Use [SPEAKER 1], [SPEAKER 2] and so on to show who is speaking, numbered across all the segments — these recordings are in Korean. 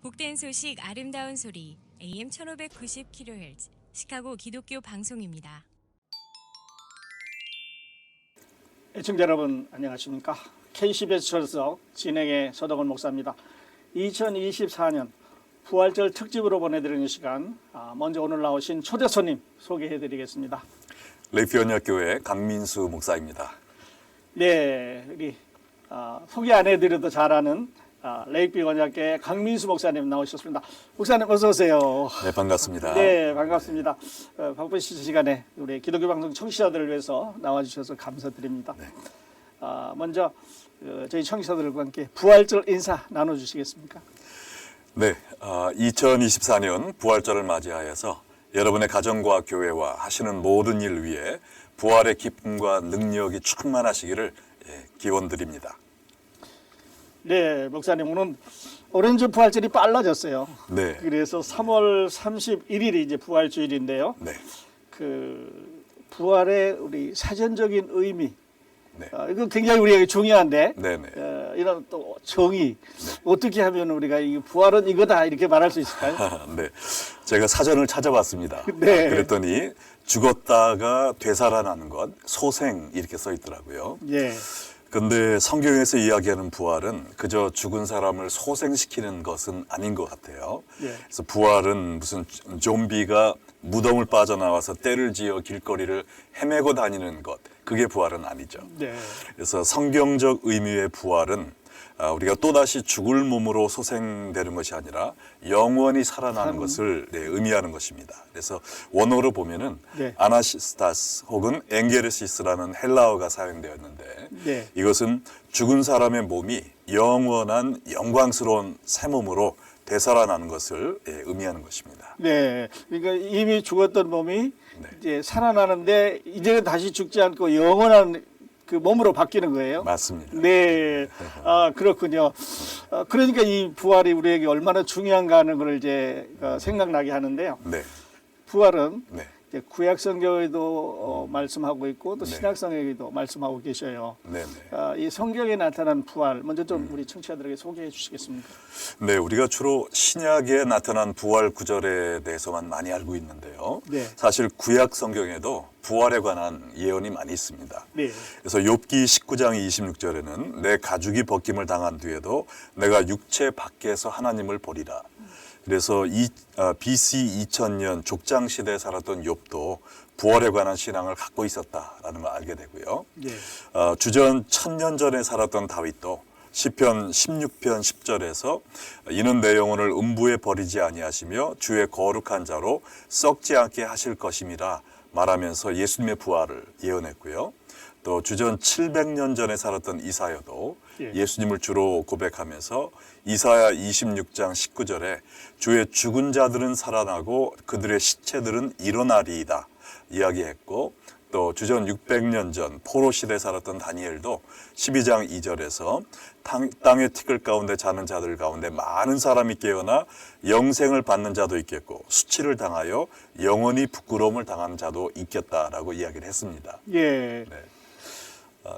[SPEAKER 1] 복된 소식 아름다운 소리 AM 1590kHz 시카고 기독교 방송입니다.
[SPEAKER 2] 애청자 여러분 안녕하십니까? KCBS 철석 진행의 서덕원 목사입니다. 2024년 부활절 특집으로 보내드리는 시간, 먼저 오늘 나오신 초대 손님 소개해드리겠습니다.
[SPEAKER 3] 레이피언야교회 강민수 목사입니다.
[SPEAKER 2] 네, 우리 소개 안 해드려도 잘 아는 레이피 언약교회 강민수 목사님 나오셨습니다. 목사님 어서 오세요.
[SPEAKER 3] 네, 반갑습니다.
[SPEAKER 2] 네, 반갑습니다. 바쁘신 시간에 우리 기독교 방송 청취자들을 위해서 나와주셔서 감사드립니다.
[SPEAKER 3] 네.
[SPEAKER 2] 먼저 저희 청취자들과 함께 부활절 인사 나눠주시겠습니까?
[SPEAKER 3] 네, 2024년 부활절을 맞이하여서 여러분의 가정과 교회와 하시는 모든 일 위해 부활의 기쁨과 능력이 충만하시기를 기원드립니다.
[SPEAKER 2] 네, 목사님 오늘 오렌지 부활절이 빨라졌어요.
[SPEAKER 3] 네.
[SPEAKER 2] 그래서 3월 31일이 이제 부활주일인데요.
[SPEAKER 3] 네.
[SPEAKER 2] 그 부활의 우리 사전적인 의미,
[SPEAKER 3] 네.
[SPEAKER 2] 이거 굉장히 우리에게 중요한데,
[SPEAKER 3] 네네.
[SPEAKER 2] 이런 또 정의, 어떻게 하면 우리가 이 부활은 이거다 이렇게 말할 수 있을까요?
[SPEAKER 3] 네. 제가 사전을 찾아봤습니다.
[SPEAKER 2] 네.
[SPEAKER 3] 그랬더니 죽었다가 되살아나는 것, 소생 이렇게 써 있더라고요.
[SPEAKER 2] 예.
[SPEAKER 3] 근데 성경에서 이야기하는 부활은 그저 죽은 사람을 소생시키는 것은 아닌 것 같아요.
[SPEAKER 2] 예.
[SPEAKER 3] 그래서 부활은 무슨 좀비가 무덤을 빠져나와서 떼를 지어 길거리를 헤매고 다니는 것, 그게 부활은 아니죠.
[SPEAKER 2] 네.
[SPEAKER 3] 그래서 성경적 의미의 부활은 우리가 또다시 죽을 몸으로 소생되는 것이 아니라 영원히 살아나는 것을 의미하는 것입니다. 그래서 원어로 보면은
[SPEAKER 2] 네.
[SPEAKER 3] 아나시스타스 혹은 엥게르시스라는 헬라어가 사용되었는데
[SPEAKER 2] 네.
[SPEAKER 3] 이것은 죽은 사람의 몸이 영원한 영광스러운 새 몸으로 되살아나는 것을 의미하는 것입니다.
[SPEAKER 2] 네. 그러니까 이미 죽었던 몸이
[SPEAKER 3] 네.
[SPEAKER 2] 이제 살아나는데 이제는 다시 죽지 않고 영원한 그 몸으로 바뀌는 거예요.
[SPEAKER 3] 맞습니다.
[SPEAKER 2] 네. 그렇군요. 그러니까 이 부활이 우리에게 얼마나 중요한가 하는 걸 이제 생각나게 하는데요.
[SPEAKER 3] 네.
[SPEAKER 2] 부활은
[SPEAKER 3] 네.
[SPEAKER 2] 이제 구약 성경에도 말씀하고 있고 또
[SPEAKER 3] 네.
[SPEAKER 2] 신약 성경에도 말씀하고 계셔요.
[SPEAKER 3] 네.
[SPEAKER 2] 이 성경에 나타난 부활 먼저 좀 우리 청취자들에게 소개해 주시겠습니까?
[SPEAKER 3] 네, 우리가 주로 신약에 나타난 부활 구절에 대해서만 많이 알고 있는데요.
[SPEAKER 2] 네.
[SPEAKER 3] 사실 구약 성경에도 부활에 관한 예언이 많이 있습니다.
[SPEAKER 2] 네.
[SPEAKER 3] 그래서 욥기 19장 26절에는 내 가죽이 벗김을 당한 뒤에도 내가 육체 밖에서 하나님을 보리라. 그래서 BC 2000년 족장 시대에 살았던 욥도 부활에 관한 신앙을 갖고 있었다라는 걸 알게 되고요.
[SPEAKER 2] 네.
[SPEAKER 3] 주전 1000년 전에 살았던 다윗도 시편 16편 10절에서 이는 내 영혼을 음부에 버리지 아니하시며 주의 거룩한 자로 썩지 않게 하실 것임이라 말하면서 예수님의 부활을 예언했고요. 또 주전 700년 전에 살았던 이사야도 예수님을 주로 고백하면서 이사야 26장 19절에 주의 죽은 자들은 살아나고 그들의 시체들은 일어나리이다 이야기했고, 또 주전 600년 전 포로 시대에 살았던 다니엘도 12장 2절에서 땅의 티끌 가운데 자는 자들 가운데 많은 사람이 깨어나 영생을 받는 자도 있겠고 수치를 당하여 영원히 부끄러움을 당하는 자도 있겠다라고 이야기를 했습니다.
[SPEAKER 2] 예.
[SPEAKER 3] 네.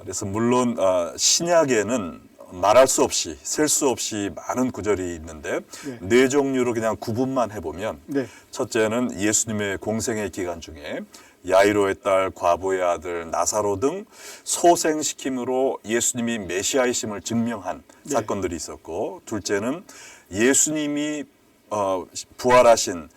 [SPEAKER 3] 그래서 물론 신약에는 말할 수 없이 셀 수 없이 많은 구절이 있는데 네 종류로 그냥 구분만 해보면
[SPEAKER 2] 네.
[SPEAKER 3] 첫째는 예수님의 공생의 기간 중에 야이로의 딸, 과부의 아들, 나사로 등 소생시킴으로 예수님이 메시아이심을 증명한 사건들이 있었고, 둘째는 예수님이 부활하신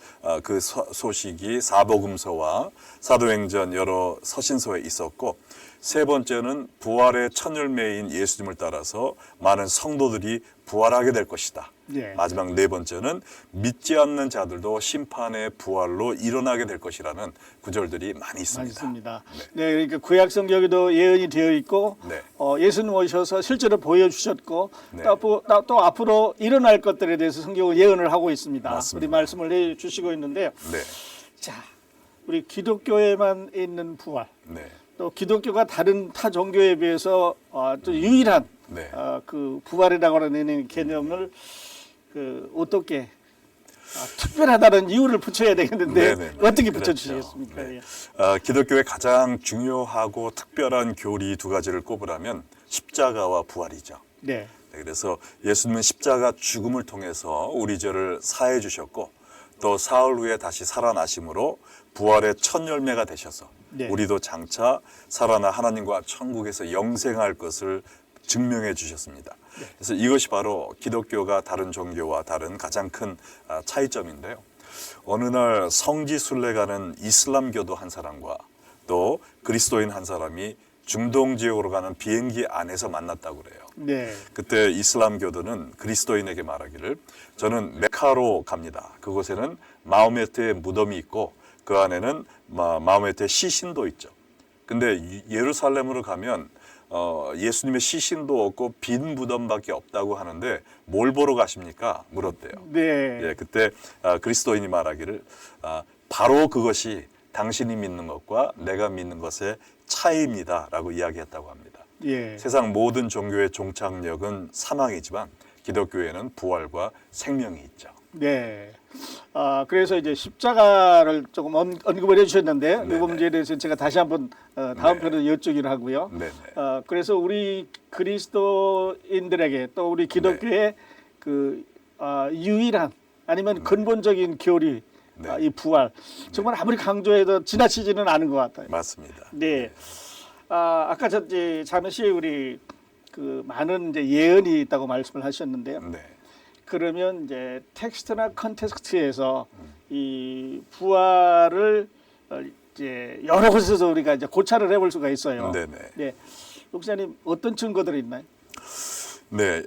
[SPEAKER 3] 그 소식이 사복음서와 사도행전 여러 서신서에 있었고, 세 번째는 부활의 첫 열매인 예수님을 따라서 많은 성도들이 부활하게 될 것이다.
[SPEAKER 2] 예.
[SPEAKER 3] 마지막 네 번째는 믿지 않는 자들도 심판의 부활로 일어나게 될 것이라는 구절들이 많이 있습니다.
[SPEAKER 2] 맞습니다. 네, 그러니까 구약 성경에도 예언이 되어 있고,
[SPEAKER 3] 네.
[SPEAKER 2] 예수님 오셔서 실제로 보여주셨고,
[SPEAKER 3] 네.
[SPEAKER 2] 또 앞으로 일어날 것들에 대해서 성경은 예언을 하고 있습니다.
[SPEAKER 3] 맞습니다.
[SPEAKER 2] 우리 말씀을 해주시고 있는데요.
[SPEAKER 3] 네.
[SPEAKER 2] 자, 우리 기독교에만 있는 부활,
[SPEAKER 3] 네.
[SPEAKER 2] 또 기독교가 다른 타 종교에 비해서 또 유일한
[SPEAKER 3] 네.
[SPEAKER 2] 그 부활이라고 하는 개념을 어떻게 특별하다는 이유를 붙여야 되겠는데
[SPEAKER 3] 네네.
[SPEAKER 2] 어떻게
[SPEAKER 3] 그렇죠.
[SPEAKER 2] 붙여주시겠습니까?
[SPEAKER 3] 네.
[SPEAKER 2] 예.
[SPEAKER 3] 기독교의 가장 중요하고 특별한 교리 두 가지를 꼽으라면 십자가와 부활이죠.
[SPEAKER 2] 네.
[SPEAKER 3] 그래서 예수님은 십자가 죽음을 통해서 우리 죄를 사해 주셨고 또 사흘 후에 다시 살아나심으로 부활의 첫 열매가 되셔서
[SPEAKER 2] 네.
[SPEAKER 3] 우리도 장차 살아나 하나님과 천국에서 영생할 것을 증명해 주셨습니다. 그래서 이것이 바로 기독교가 다른 종교와 다른 가장 큰 차이점인데요. 어느 날 성지 순례가는 이슬람교도 한 사람과 또 그리스도인 한 사람이 중동 지역으로 가는 비행기 안에서 만났다고 그래요.
[SPEAKER 2] 네.
[SPEAKER 3] 그때 이슬람교도는 그리스도인에게 말하기를 저는 메카로 갑니다. 그곳에는 마호메트의 무덤이 있고 그 안에는 마호메트의 시신도 있죠. 근데 예루살렘으로 가면 예수님의 시신도 없고 빈 무덤밖에 없다고 하는데 뭘 보러 가십니까? 물었대요.
[SPEAKER 2] 네.
[SPEAKER 3] 예, 그때 그리스도인이 말하기를 바로 그것이 당신이 믿는 것과 내가 믿는 것의 차이입니다라고 이야기했다고 합니다.
[SPEAKER 2] 예.
[SPEAKER 3] 세상 모든 종교의 종착역은 사망이지만 기독교에는 부활과 생명이 있죠.
[SPEAKER 2] 네. 그래서 이제 십자가를 조금 언급을 해주셨는데
[SPEAKER 3] 네네.
[SPEAKER 2] 이 문제에 대해서 제가 다시 한번 다음
[SPEAKER 3] 네.
[SPEAKER 2] 편에 여쭈기로 하고요.
[SPEAKER 3] 네네.
[SPEAKER 2] 그래서 우리 그리스도인들에게 또 우리 기독교의 그 유일한 아니면 근본적인 교리
[SPEAKER 3] 네.
[SPEAKER 2] 이 부활 정말 아무리 강조해도 지나치지는 않은 것 같아요.
[SPEAKER 3] 맞습니다.
[SPEAKER 2] 네. 아까 잠시 우리 그 많은 이제 예언이 있다고 말씀을 하셨는데요.
[SPEAKER 3] 네.
[SPEAKER 2] 그러면 이제 텍스트나 컨텍스트에서 이 부활을 이제 여러 곳에서 우리가 이제 고찰을 해볼 수가 있어요.
[SPEAKER 3] 네네.
[SPEAKER 2] 네, 목사님 어떤 증거들이 있나요?
[SPEAKER 3] 네,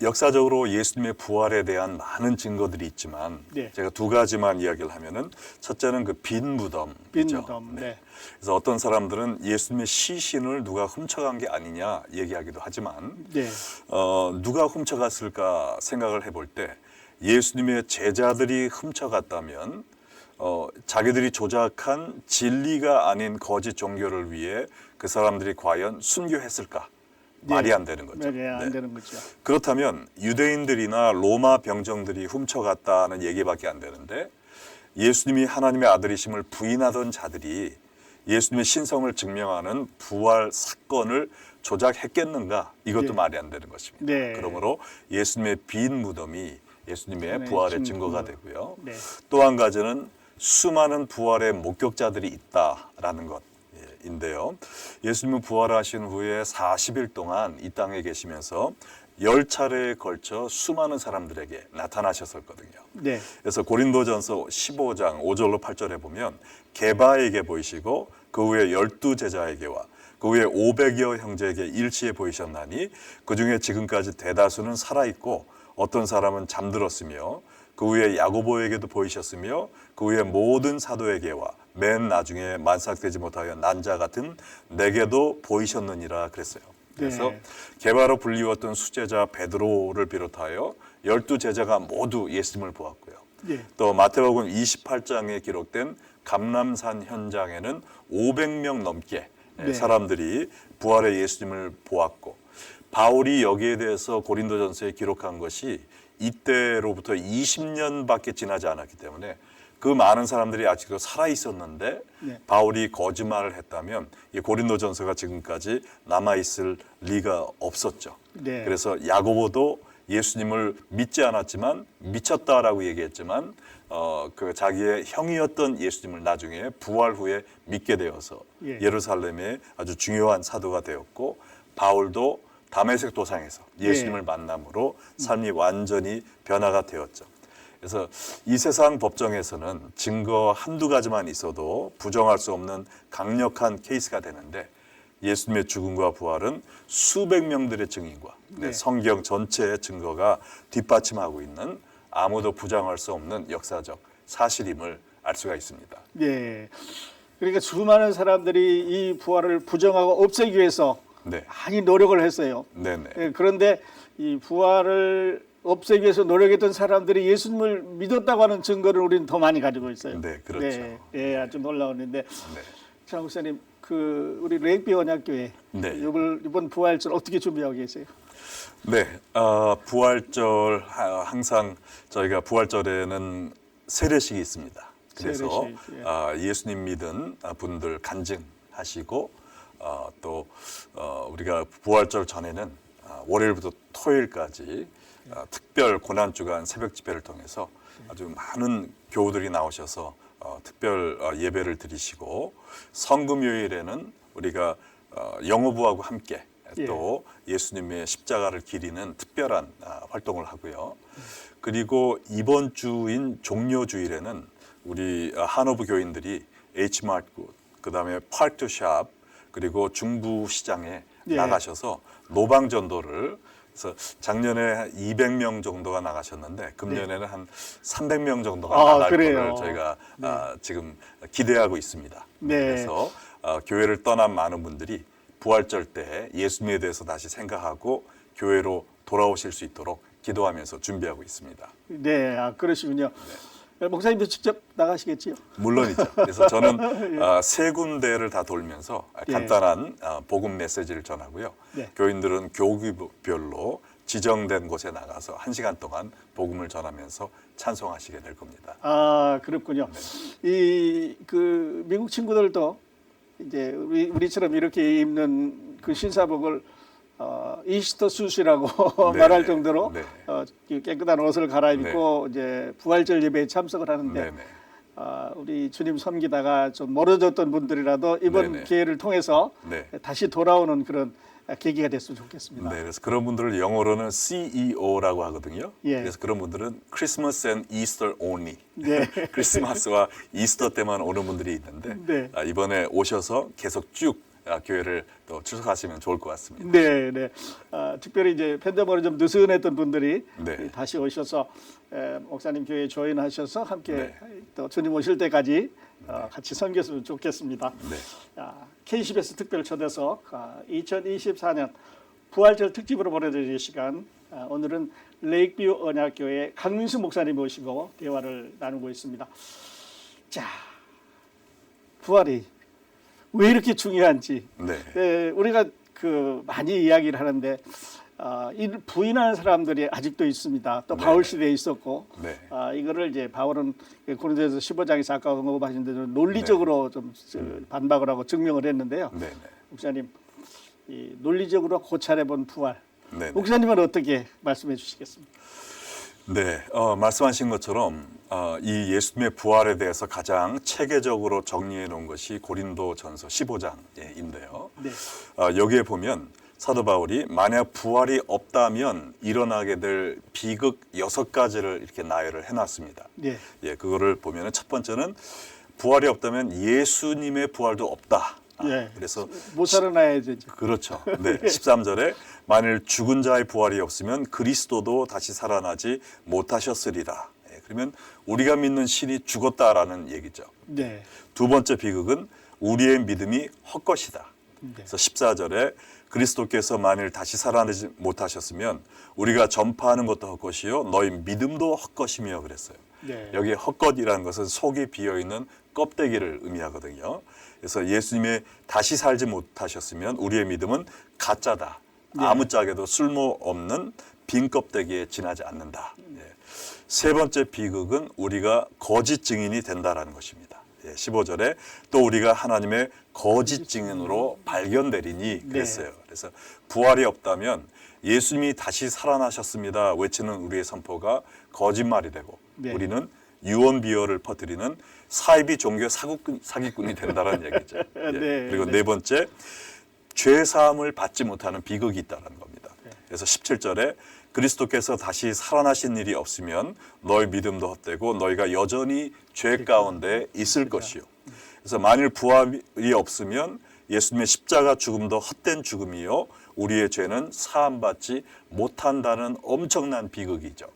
[SPEAKER 3] 역사적으로 예수님의 부활에 대한 많은 증거들이 있지만
[SPEAKER 2] 네.
[SPEAKER 3] 제가 두 가지만 이야기를 하면은 첫째는 그 빈 무덤.
[SPEAKER 2] 빈 무덤. 네.
[SPEAKER 3] 그래서 어떤 사람들은 예수님의 시신을 누가 훔쳐간 게 아니냐 얘기하기도 하지만
[SPEAKER 2] 네.
[SPEAKER 3] 누가 훔쳐갔을까 생각을 해볼 때 예수님의 제자들이 훔쳐갔다면 자기들이 조작한 진리가 아닌 거짓 종교를 위해 그 사람들이 과연 순교했을까? 말이 안 되는 거죠.
[SPEAKER 2] 네, 안 되는 거죠.
[SPEAKER 3] 그렇다면 유대인들이나 로마 병정들이 훔쳐갔다는 얘기밖에 안 되는데 예수님이 하나님의 아들이심을 부인하던 자들이 예수님의 신성을 증명하는 부활 사건을 조작했겠는가? 이것도
[SPEAKER 2] 네.
[SPEAKER 3] 말이 안 되는 것입니다.
[SPEAKER 2] 네.
[SPEAKER 3] 그러므로 예수님의 빈 무덤이 예수님의
[SPEAKER 2] 네,
[SPEAKER 3] 부활의 증거가 되고요.
[SPEAKER 2] 네.
[SPEAKER 3] 또 한 가지는 수많은 부활의 목격자들이 있다라는 것인데요. 예수님은 부활하신 후에 40일 동안 이 땅에 계시면서 10차례에 걸쳐 수많은 사람들에게 나타나셨었거든요.
[SPEAKER 2] 네.
[SPEAKER 3] 그래서 고린도전서 15장 5절로 8절에 보면 게바에게 보이시고 그 후에 12제자에게와 그 후에 500여 형제에게 일치해 보이셨나니 그 중에 지금까지 대다수는 살아있고 어떤 사람은 잠들었으며 그 후에 야고보에게도 보이셨으며 그 후에 모든 사도에게와 맨 나중에 만삭되지 못하여 난 자 같은 내게도 보이셨느니라 그랬어요. 그래서
[SPEAKER 2] 네.
[SPEAKER 3] 게바로 불리웠던 수제자 베드로를 비롯하여 12제자가 모두 예수님을 보았고요.
[SPEAKER 2] 네.
[SPEAKER 3] 또 마태복음 28장에 기록된 감람산 현장에는 500명 넘게
[SPEAKER 2] 네.
[SPEAKER 3] 사람들이 부활의 예수님을 보았고 바울이 여기에 대해서 고린도전서에 기록한 것이 이때로부터 20년밖에 지나지 않았기 때문에 그 많은 사람들이 아직도 살아 있었는데
[SPEAKER 2] 네.
[SPEAKER 3] 바울이 거짓말을 했다면 이 고린도전서가 지금까지 남아 있을 리가 없었죠.
[SPEAKER 2] 네.
[SPEAKER 3] 그래서 야고보도 예수님을 믿지 않았지만 미쳤다라고 얘기했지만 그 자기의 형이었던 예수님을 나중에 부활 후에 믿게 되어서
[SPEAKER 2] 예.
[SPEAKER 3] 예루살렘의 아주 중요한 사도가 되었고 바울도 다메섹 도상에서 예수님을 만남으로 삶이 완전히 변화가 되었죠. 그래서 이 세상 법정에서는 증거 한두 가지만 있어도 부정할 수 없는 강력한 케이스가 되는데 예수님의 죽음과 부활은 수백 명들의 증인과
[SPEAKER 2] 네.
[SPEAKER 3] 성경 전체의 증거가 뒷받침하고 있는 아무도 부정할 수 없는 역사적 사실임을 알 수가 있습니다.
[SPEAKER 2] 네. 그러니까 수많은 사람들이 이 부활을 부정하고 없애기 위해서
[SPEAKER 3] 네,
[SPEAKER 2] 많이 노력을 했어요.
[SPEAKER 3] 네네,
[SPEAKER 2] 예, 그런데 이 부활을 없애기 위해서 노력했던 사람들이 예수님을 믿었다고 하는 증거를 우리는 더 많이 가지고 있어요.
[SPEAKER 3] 네, 그렇죠.
[SPEAKER 2] 네, 예, 아주 놀라운데.
[SPEAKER 3] 네.
[SPEAKER 2] 자, 목사님, 그 우리 레이비 언약교회
[SPEAKER 3] 네.
[SPEAKER 2] 이번 부활절 어떻게 준비하고 계세요?
[SPEAKER 3] 네, 부활절 항상 저희가 부활절에는 세례식이 있습니다. 그래서
[SPEAKER 2] 세례식, 예.
[SPEAKER 3] 예수님 믿은 분들 간증하시고 또 우리가 부활절 전에는 월요일부터 토요일까지 특별 고난주간 새벽 집회를 통해서 아주 많은 교우들이 나오셔서 특별 예배를 드리시고 성금요일에는 우리가 영어부하고 함께 또 예수님의 십자가를 기리는 특별한 활동을 하고요. 그리고 이번 주인 종료주일에는 우리 한오브 교인들이 H마트굿, 그다음에 파크투샵, 그리고 중부시장에 나가셔서 노방전도를, 그래서 작년에 200명 정도가 나가셨는데 금년에는 한 300명 정도가 나갈 거를 저희가 지금 기대하고 있습니다. 그래서 교회를 떠난 많은 분들이 부활절 때 예수님에 대해서 다시 생각하고 교회로 돌아오실 수 있도록 기도하면서 준비하고 있습니다.
[SPEAKER 2] 네, 그러시군요. 목사님도 직접 나가시겠지요?
[SPEAKER 3] 물론이죠. 그래서 저는 세 군데를 다 돌면서 간단한 복음 메시지를 전하고요. 교인들은 교구별로 지정된 곳에 나가서 1시간 동안 복음을 전하면서 찬송하시게 될 겁니다.
[SPEAKER 2] 그렇군요. 그 미국 친구들도 이제 우리처럼 이렇게 입는 그 신사복을 이스터 숫이라고 말할 정도로 깨끗한 옷을 갈아입고 이제 부활절 예배에 참석을 하는데 우리 주님 섬기다가 좀 멀어졌던 분들이라도 이번 기회를 통해서 다시 돌아오는 그런 계기가 됐으면 좋겠습니다.
[SPEAKER 3] 네, 그래서 그런 분들을 영어로는 CEO라고 하거든요. 그래서 그런 분들은 Christmas and Easter only. 크리스마스와 이스터 때만 오는 분들이 있는데 이번에 오셔서 계속 쭉 교회를 또 출석하시면 좋을 것 같습니다.
[SPEAKER 2] 네. 특별히 이제 팬데믹으로 좀 느슨했던 분들이 다시 오셔서 목사님 교회에 조인하셔서 함께 또 주님 오실 때까지 같이 섬겼으면 좋겠습니다. KCBS 특별 초대석 2024년 부활절 특집으로 보내드릴 시간, 오늘은 레이크뷰 언약교회 강민수 목사님 모시고 대화를 나누고 있습니다. 자, 부활이 왜 이렇게 중요한지 우리가 많이 이야기를 하는데 부인하는 사람들이 아직도 있습니다. 또 바울 시대에 있었고 이거를 이제 바울은 고린도전서 15장에서 아까 언급하신 대로 논리적으로 좀 반박을 하고 증명을 했는데요. 목사님, 이 논리적으로 고찰해본 부활, 목사님은 어떻게 말씀해 주시겠습니까?
[SPEAKER 3] 말씀하신 것처럼 이 예수님의 부활에 대해서 가장 체계적으로 정리해 놓은 것이 고린도전서 15장인데요. 여기에 보면 사도 바울이 만약 부활이 없다면 일어나게 될 비극 6가지를 이렇게 나열을 해놨습니다. 그거를 보면 첫 번째는 부활이 없다면 예수님의 부활도 없다. 그래서
[SPEAKER 2] 못 살아나야 되죠.
[SPEAKER 3] 그렇죠. 13절에 만일 죽은 자의 부활이 없으면 그리스도도 다시 살아나지 못하셨으리라. 그러면 우리가 믿는 신이 죽었다라는 얘기죠. 두 번째 비극은 우리의 믿음이 헛것이다. 그래서 14절에 그리스도께서 만일 다시 살아나지 못하셨으면 우리가 전파하는 것도 헛것이요 너희 믿음도 헛것이며 그랬어요. 여기 헛것이라는 것은 속이 비어있는 껍데기를 의미하거든요. 그래서 예수님의 다시 살지 못하셨으면 우리의 믿음은 가짜다. 아무짝에도 쓸모없는 빈 껍데기에 지나지 않는다. 세 번째 비극은 우리가 거짓 증인이 된다라는 것입니다. 15절에 또 우리가 하나님의 거짓 증인으로 발견되리니 그랬어요. 그래서 부활이 없다면 예수님이 다시 살아나셨습니다 외치는 우리의 선포가 거짓말이 되고 우리는 유언비어를 퍼뜨리는 사이비 종교 사기꾼이 된다는 얘기죠. 그리고 네 번째, 죄 사함을 받지 못하는 비극이 있다는 겁니다. 그래서 17절에 그리스도께서 다시 살아나신 일이 없으면 너희 믿음도 헛되고 너희가 여전히 죄 가운데 있을 것이요. 그래서 만일 부활이 없으면 예수님의 십자가 죽음도 헛된 죽음이요 우리의 죄는 사함받지 못한다는 엄청난 비극이죠.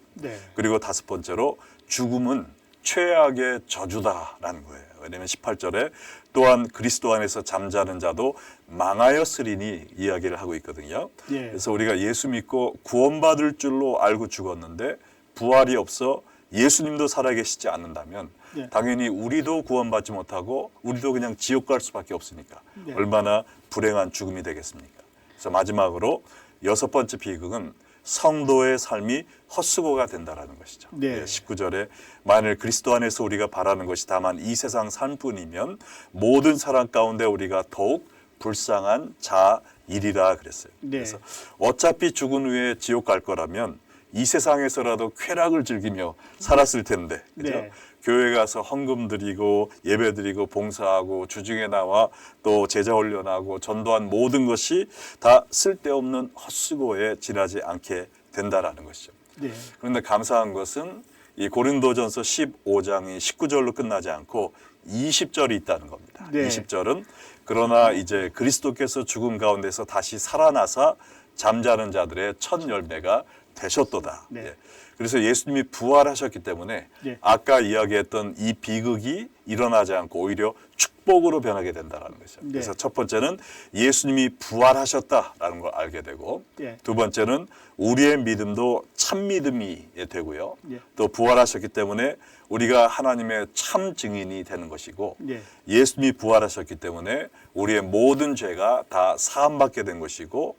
[SPEAKER 3] 그리고 다섯 번째로 죽음은 최악의 저주다라는 거예요. 왜냐하면 18절에 또한 그리스도 안에서 잠자는 자도 망하였으리니 이야기를 하고 있거든요. 그래서 우리가 예수 믿고 구원받을 줄로 알고 죽었는데 부활이 없어 예수님도 살아계시지 않는다면 당연히 우리도 구원받지 못하고 우리도 그냥 지옥 갈 수밖에 없으니까 얼마나 불행한 죽음이 되겠습니까? 그래서 마지막으로 여섯 번째 비극은 성도의 삶이 헛수고가 된다라는 것이죠. 19절에 만일 그리스도 안에서 우리가 바라는 것이 다만 이 세상 삶뿐이면 모든 사람 가운데 우리가 더욱 불쌍한 자일이라 그랬어요.
[SPEAKER 2] 네.
[SPEAKER 3] 그래서 어차피 죽은 후에 지옥 갈 거라면 이 세상에서라도 쾌락을 즐기며 살았을 텐데, 그죠?
[SPEAKER 2] 네.
[SPEAKER 3] 교회 가서 헌금 드리고 예배 드리고 봉사하고 주중에 나와 또 제자 훈련하고 전도한 모든 것이 다 쓸데없는 헛수고에 지나지 않게 된다라는 것이죠.
[SPEAKER 2] 네.
[SPEAKER 3] 그런데 감사한 것은 이 고린도전서 15장이 19절로 끝나지 않고 20절이 있다는 겁니다.
[SPEAKER 2] 네.
[SPEAKER 3] 20절은 그러나 이제 그리스도께서 죽은 가운데서 다시 살아나사 잠자는 자들의 첫 열매가 되셨도다.
[SPEAKER 2] 네.
[SPEAKER 3] 예. 그래서 예수님이 부활하셨기 때문에
[SPEAKER 2] 네.
[SPEAKER 3] 아까 이야기했던 이 비극이 일어나지 않고 오히려 축복으로 변하게 된다는 것이죠.
[SPEAKER 2] 네.
[SPEAKER 3] 그래서 첫 번째는 예수님이 부활하셨다라는 걸 알게 되고,
[SPEAKER 2] 네.
[SPEAKER 3] 두 번째는 우리의 믿음도 참 믿음이 되고요.
[SPEAKER 2] 네.
[SPEAKER 3] 또 부활하셨기 때문에 우리가 하나님의 참 증인이 되는 것이고,
[SPEAKER 2] 네.
[SPEAKER 3] 예수님이 부활하셨기 때문에 우리의 모든 죄가 다 사함받게 된 것이고,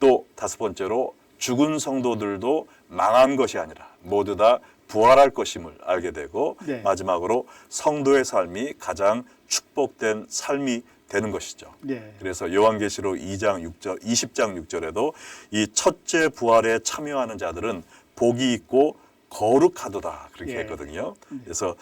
[SPEAKER 3] 또 다섯 번째로 죽은 성도들도 망한 것이 아니라 모두 다 부활할 것임을 알게 되고,
[SPEAKER 2] 네.
[SPEAKER 3] 마지막으로 성도의 삶이 가장 축복된 삶이 되는 것이죠.
[SPEAKER 2] 네.
[SPEAKER 3] 그래서 요한계시록 20장 6절에도 이 첫째 부활에 참여하는 자들은 복이 있고 거룩하도다 그렇게
[SPEAKER 2] 예.
[SPEAKER 3] 했거든요. 그래서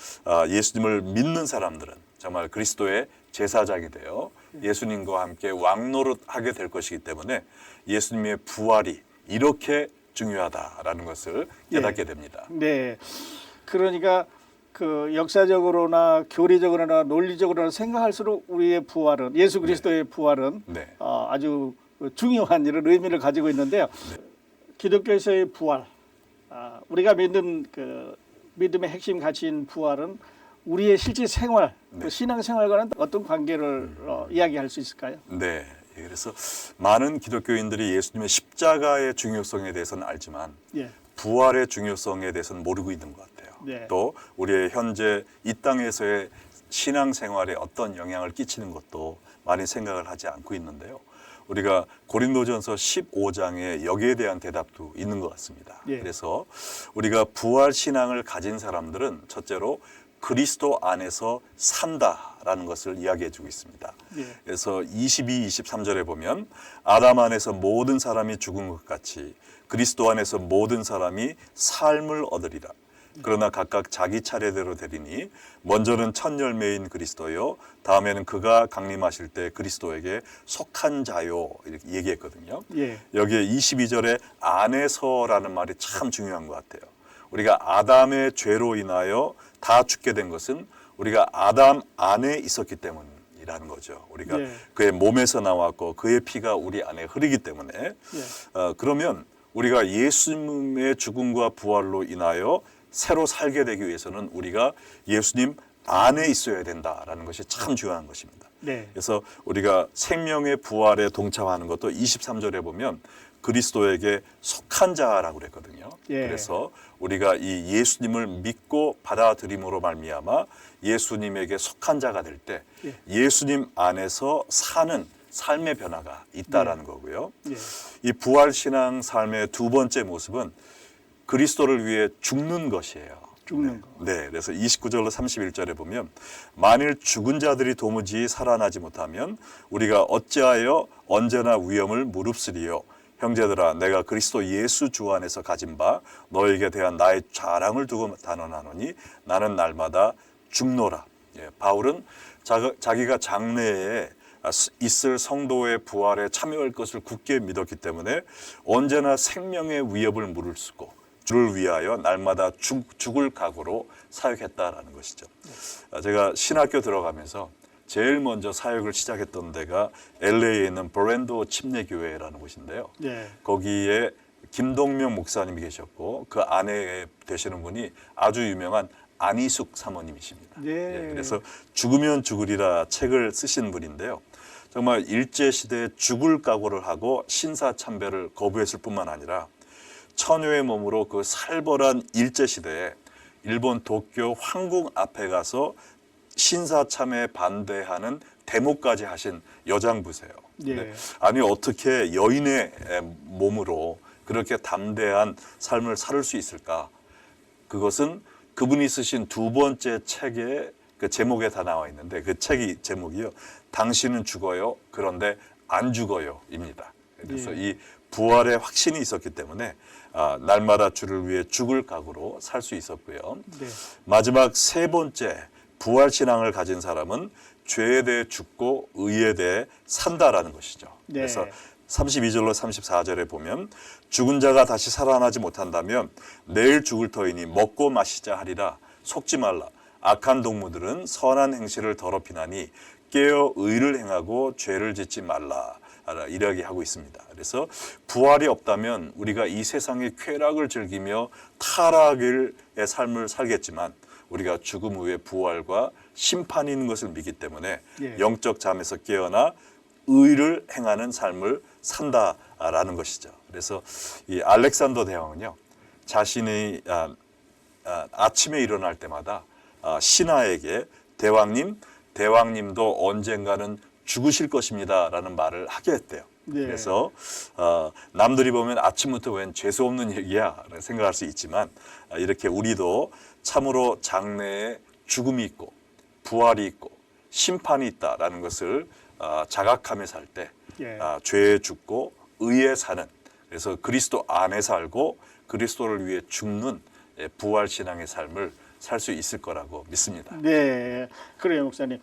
[SPEAKER 3] 예수님을 믿는 사람들은 정말 그리스도의 제사장이 되어 예수님과 함께 왕노릇하게 될 것이기 때문에 예수님의 부활이 이렇게 중요하다라는 것을 깨닫게 됩니다.
[SPEAKER 2] 네. 그러니까 그 역사적으로나 교리적으로나 논리적으로나 생각할수록 우리의 부활은 예수 그리스도의 부활은
[SPEAKER 3] 네.
[SPEAKER 2] 아주 중요한 이런 의미를 가지고 있는데요. 기독교에서의 부활, 우리가 믿는 그 믿음의 핵심 가치인 부활은 우리의 실제 생활, 그 신앙생활과는 어떤 관계를 이야기할 수 있을까요?
[SPEAKER 3] 네. 그래서 많은 기독교인들이 예수님의 십자가의 중요성에 대해서는 알지만
[SPEAKER 2] 예.
[SPEAKER 3] 부활의 중요성에 대해서는 모르고 있는 것 같아요.
[SPEAKER 2] 네.
[SPEAKER 3] 또 우리의 현재 이 땅에서의 신앙생활에 어떤 영향을 끼치는 것도 많이 생각을 하지 않고 있는데요. 우리가 고린도전서 15장에 여기에 대한 대답도 있는 것 같습니다.
[SPEAKER 2] 예.
[SPEAKER 3] 그래서 우리가 부활 신앙을 가진 사람들은 첫째로 그리스도 안에서 산다라는 것을 이야기해 주고 있습니다.
[SPEAKER 2] 예.
[SPEAKER 3] 그래서 22, 23절에 보면 아담 안에서 모든 사람이 죽은 것 같이 그리스도 안에서 모든 사람이 삶을 얻으리라. 그러나 각각 자기 차례대로 되리니 먼저는 첫 열매인 그리스도요, 다음에는 그가 강림하실 때 그리스도에게 속한 자요 이렇게 얘기했거든요.
[SPEAKER 2] 예.
[SPEAKER 3] 여기에 22절에 안에서라는 말이 참 중요한 것 같아요. 우리가 아담의 죄로 인하여 다 죽게 된 것은 우리가 아담 안에 있었기 때문이라는 거죠. 우리가
[SPEAKER 2] 예.
[SPEAKER 3] 그의 몸에서 나왔고 그의 피가 우리 안에 흐르기 때문에 그러면 우리가 예수님의 죽음과 부활로 인하여 새로 살게 되기 위해서는 우리가 예수님 안에 있어야 된다라는 것이 참 중요한 것입니다.
[SPEAKER 2] 네.
[SPEAKER 3] 그래서 우리가 생명의 부활에 동참하는 것도 23절에 보면 그리스도에게 속한 자라고 그랬거든요.
[SPEAKER 2] 예.
[SPEAKER 3] 그래서 우리가 이 예수님을 믿고 받아들임으로 말미암아 예수님에게 속한 자가 될 때
[SPEAKER 2] 예.
[SPEAKER 3] 예수님 안에서 사는 삶의 변화가 있다라는 거고요.
[SPEAKER 2] 예.
[SPEAKER 3] 이 부활 신앙 삶의 두 번째 모습은 그리스도를 위해 죽는 것이에요.
[SPEAKER 2] 죽는 거.
[SPEAKER 3] 네, 그래서 29절로 31절에 보면 만일 죽은 자들이 도무지 살아나지 못하면 우리가 어찌하여 언제나 위험을 무릅쓰리요. 형제들아, 내가 그리스도 예수 주 안에서 가진 바 너에게 대한 나의 자랑을 두고 단언하노니 나는 날마다 죽노라. 예, 바울은 자기가 장래에 있을 성도의 부활에 참여할 것을 굳게 믿었기 때문에 언제나 생명의 위협을 무릅쓰고 주를 위하여 날마다 죽을 각오로 사역했다라는 것이죠. 제가 신학교 들어가면서 제일 먼저 사역을 시작했던 데가 LA에 있는 브랜도 침례교회라는 곳인데요.
[SPEAKER 2] 네.
[SPEAKER 3] 거기에 김동명 목사님이 계셨고 그 아내 되시는 분이 아주 유명한 안희숙 사모님이십니다.
[SPEAKER 2] 네.
[SPEAKER 3] 예, 그래서 죽으면 죽으리라 책을 쓰신 분인데요. 정말 일제시대에 죽을 각오를 하고 신사참배를 거부했을 뿐만 아니라 처녀의 몸으로 그 살벌한 일제시대에 일본 도쿄 황궁 앞에 가서 신사참에 반대하는 데모까지 하신 여장부세요.
[SPEAKER 2] 예.
[SPEAKER 3] 아니 어떻게 여인의 몸으로 그렇게 담대한 삶을 살 수 있을까? 그것은 그분이 쓰신 두 번째 책의 그 그 제목에 다 나와 있는데 그 책이 제목이요. 당신은 죽어요. 그런데 안 죽어요입니다. 그래서 이 부활의 확신이 있었기 때문에 날마다 주를 위해 죽을 각오로 살 수 있었고요.
[SPEAKER 2] 네.
[SPEAKER 3] 마지막 세 번째 부활 신앙을 가진 사람은 죄에 대해 죽고 의에 대해 산다라는 것이죠.
[SPEAKER 2] 네.
[SPEAKER 3] 그래서 32절로 34절에 보면 죽은 자가 다시 살아나지 못한다면 내일 죽을 터이니 먹고 마시자 하리라. 속지 말라. 악한 동무들은 선한 행실을 더럽히나니 깨어 의를 행하고 죄를 짓지 말라. 이렇게 하고 있습니다. 그래서 부활이 없다면 우리가 이 세상의 쾌락을 즐기며 타락의 삶을 살겠지만 우리가 죽음 후에 부활과 심판이 있는 것을 믿기 때문에
[SPEAKER 2] 예.
[SPEAKER 3] 영적 잠에서 깨어나 의를 행하는 삶을 산다라는 것이죠. 그래서 이 알렉산더 대왕은요, 자신이 아침에 일어날 때마다 신하에게 대왕님도 언젠가는 죽으실 것입니다라는 말을 하게 했대요.
[SPEAKER 2] 네.
[SPEAKER 3] 그래서 남들이 보면 아침부터 웬 재수 없는 얘기야 라는 생각할 수 있지만 이렇게 우리도 참으로 장래에 죽음이 있고 부활이 있고 심판이 있다라는 것을 자각하며 살 때
[SPEAKER 2] 예.
[SPEAKER 3] 죄에 죽고 의에 사는, 그래서 그리스도 안에 살고 그리스도를 위해 죽는 부활 신앙의 삶을 살 수 있을 거라고 믿습니다.
[SPEAKER 2] 네, 그래요, 목사님.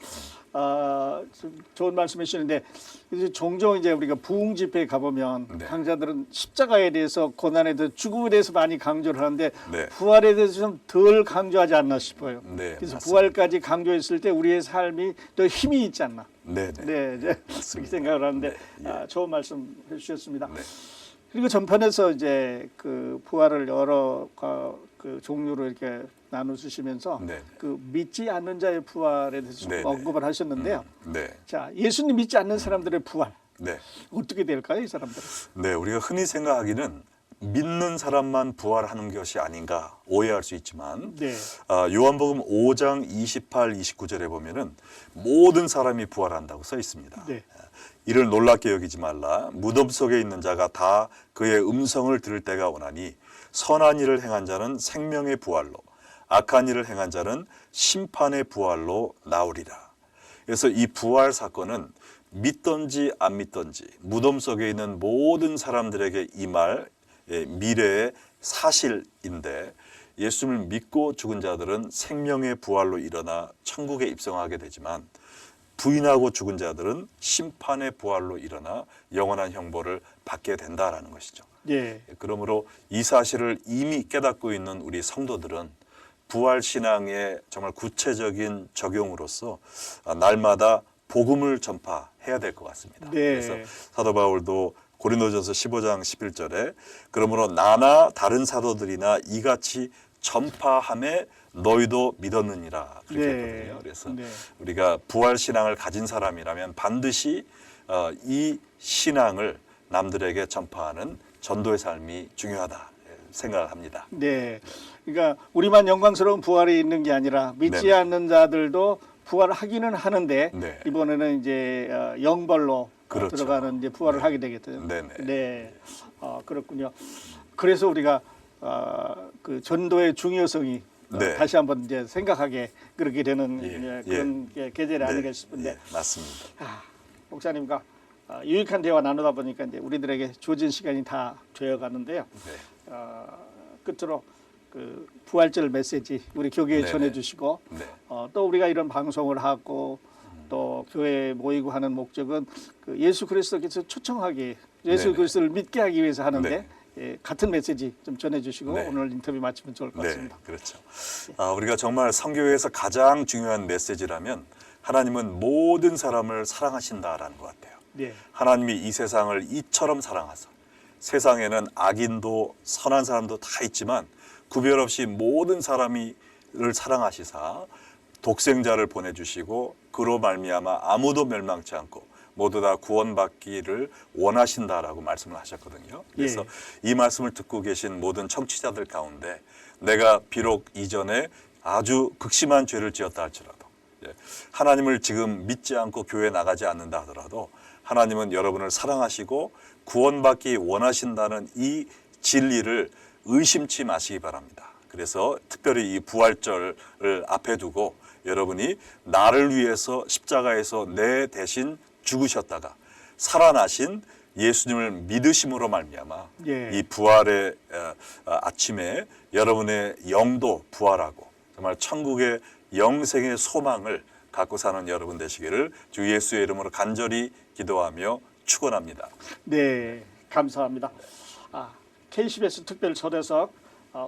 [SPEAKER 2] 좋은 말씀해 주시는데 종종 이제 우리가 부흥 집회에 가보면
[SPEAKER 3] 네.
[SPEAKER 2] 강자들은 십자가에 대해서, 고난에 대해서, 죽음에 대해서 많이 강조를 하는데
[SPEAKER 3] 네.
[SPEAKER 2] 부활에 대해서 좀 덜 강조하지 않나 싶어요.
[SPEAKER 3] 네,
[SPEAKER 2] 그래서
[SPEAKER 3] 맞습니다.
[SPEAKER 2] 부활까지 강조했을 때 우리의 삶이 더 힘이 있지 않나.
[SPEAKER 3] 네,
[SPEAKER 2] 네, 이제 그렇게 생각을 하는데
[SPEAKER 3] 네, 예.
[SPEAKER 2] 좋은 말씀 해주셨습니다.
[SPEAKER 3] 네.
[SPEAKER 2] 그리고 전편에서 이제 그 부활을 여러 그 종류로 이렇게 나누시면서
[SPEAKER 3] 네.
[SPEAKER 2] 그 믿지 않는 자의 부활에 대해서
[SPEAKER 3] 네, 네.
[SPEAKER 2] 언급을 하셨는데요.
[SPEAKER 3] 네,
[SPEAKER 2] 자, 예수님 믿지 않는 사람들의 부활
[SPEAKER 3] 네.
[SPEAKER 2] 어떻게 될까요, 이 사람들은?
[SPEAKER 3] 네, 우리가 흔히 생각하기는 믿는 사람만 부활하는 것이 아닌가 오해할 수 있지만
[SPEAKER 2] 네,
[SPEAKER 3] 요한복음 5장 28, 29절에 보면은 모든 사람이 부활한다고 써 있습니다.
[SPEAKER 2] 네.
[SPEAKER 3] 이를 놀랍게 여기지 말라. 무덤 속에 있는 자가 다 그의 음성을 들을 때가 오나니 선한 일을 행한 자는 생명의 부활로, 악한 일을 행한 자는 심판의 부활로 나오리라. 그래서 이 부활 사건은 믿던지 안 믿던지 무덤 속에 있는 모든 사람들에게 임할 미래의 사실인데, 예수를 믿고 죽은 자들은 생명의 부활로 일어나 천국에 입성하게 되지만 부인하고 죽은 자들은 심판의 부활로 일어나 영원한 형벌을 받게 된다라는 것이죠.
[SPEAKER 2] 예,
[SPEAKER 3] 그러므로 이 사실을 이미 깨닫고 있는 우리 성도들은 부활 신앙의 정말 구체적인 적용으로서 날마다 복음을 전파해야 될 것 같습니다.
[SPEAKER 2] 네.
[SPEAKER 3] 그래서 사도 바울도 고린도전서 15장 11절에 그러므로 나나 다른 사도들이나 이같이 전파함에 너희도 믿었느니라 그렇게
[SPEAKER 2] 네.
[SPEAKER 3] 했거든요. 그래서
[SPEAKER 2] 네.
[SPEAKER 3] 우리가 부활 신앙을 가진 사람이라면 반드시 이 신앙을 남들에게 전파하는 전도의 삶이 중요하다 생각을 합니다.
[SPEAKER 2] 네. 그러니까 우리만 영광스러운 부활이 있는 게 아니라 믿지
[SPEAKER 3] 네네.
[SPEAKER 2] 않는 자들도 부활하기는 하는데
[SPEAKER 3] 네.
[SPEAKER 2] 이번에는 이제 영벌로
[SPEAKER 3] 그렇죠.
[SPEAKER 2] 들어가는 이제 부활을
[SPEAKER 3] 네.
[SPEAKER 2] 하게 되겠죠.
[SPEAKER 3] 네네.
[SPEAKER 2] 네, 그렇군요. 그래서 우리가 그 전도의 중요성이
[SPEAKER 3] 네.
[SPEAKER 2] 다시 한번 이제 생각하게 그렇게 되는
[SPEAKER 3] 예,
[SPEAKER 2] 그런 계절이
[SPEAKER 3] 네.
[SPEAKER 2] 아닌가 싶은데,
[SPEAKER 3] 예, 맞습니다.
[SPEAKER 2] 목사님과 유익한 대화 나누다 보니까 이제 우리들에게 주어진 시간이 다 되어가는데요.
[SPEAKER 3] 네.
[SPEAKER 2] 끝으로 그 부활절 메시지 우리 교회에
[SPEAKER 3] 네네.
[SPEAKER 2] 전해주시고
[SPEAKER 3] 네.
[SPEAKER 2] 또 우리가 이런 방송을 하고 또 교회에 모이고 하는 목적은 그 예수 그리스도께서 초청하기, 예수
[SPEAKER 3] 네네.
[SPEAKER 2] 그리스도를 믿게 하기 위해서 하는데
[SPEAKER 3] 네.
[SPEAKER 2] 같은 메시지 좀 전해주시고
[SPEAKER 3] 네.
[SPEAKER 2] 오늘 인터뷰 마치면 좋을 것
[SPEAKER 3] 네,
[SPEAKER 2] 같습니다.
[SPEAKER 3] 그렇죠. 우리가 정말 성교회에서 가장 중요한 메시지라면 하나님은 모든 사람을 사랑하신다라는 것 같아요.
[SPEAKER 2] 네,
[SPEAKER 3] 하나님이 이 세상을 이처럼 사랑하사, 세상에는 악인도 선한 사람도 다 있지만 구별 없이 모든 사람을 사랑하시사 독생자를 보내주시고 그로 말미암아 아무도 멸망치 않고 모두 다 구원받기를 원하신다라고 말씀을 하셨거든요. 그래서 이 말씀을 듣고 계신 모든 청취자들 가운데 내가 비록 이전에 아주 극심한 죄를 지었다 할지라도, 하나님을 지금 믿지 않고 교회에 나가지 않는다 하더라도 하나님은 여러분을 사랑하시고 구원받기 원하신다는 이 진리를 의심치 마시기 바랍니다. 그래서 특별히 이 부활절을 앞에 두고 여러분이 나를 위해서 십자가에서 내 대신 죽으셨다가 살아나신 예수님을 믿으심으로 말미암아
[SPEAKER 2] 예.
[SPEAKER 3] 이 부활의 아침에 여러분의 영도 부활하고 정말 천국의 영생의 소망을 갖고 사는 여러분 되시기를 주 예수의 이름으로 간절히 기도하며 축원합니다.
[SPEAKER 2] 네, 감사합니다. KCBS 특별 초대석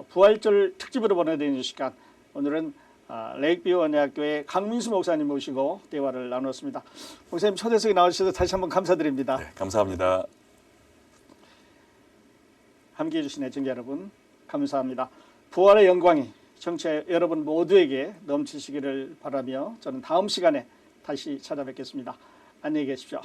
[SPEAKER 2] 부활절 특집으로 보내드리는 시간, 오늘은 레이크뷰 언약교회 강민수 목사님 모시고 대화를 나눴습니다. 목사님 초대석에 나오셔서 다시 한번 감사드립니다.
[SPEAKER 3] 네, 감사합니다.
[SPEAKER 2] 함께해 주신 애청자 여러분 감사합니다. 부활의 영광이 청취자 여러분 모두에게 넘치시기를 바라며 저는 다음 시간에 다시 찾아뵙겠습니다. 안녕히 계십시오.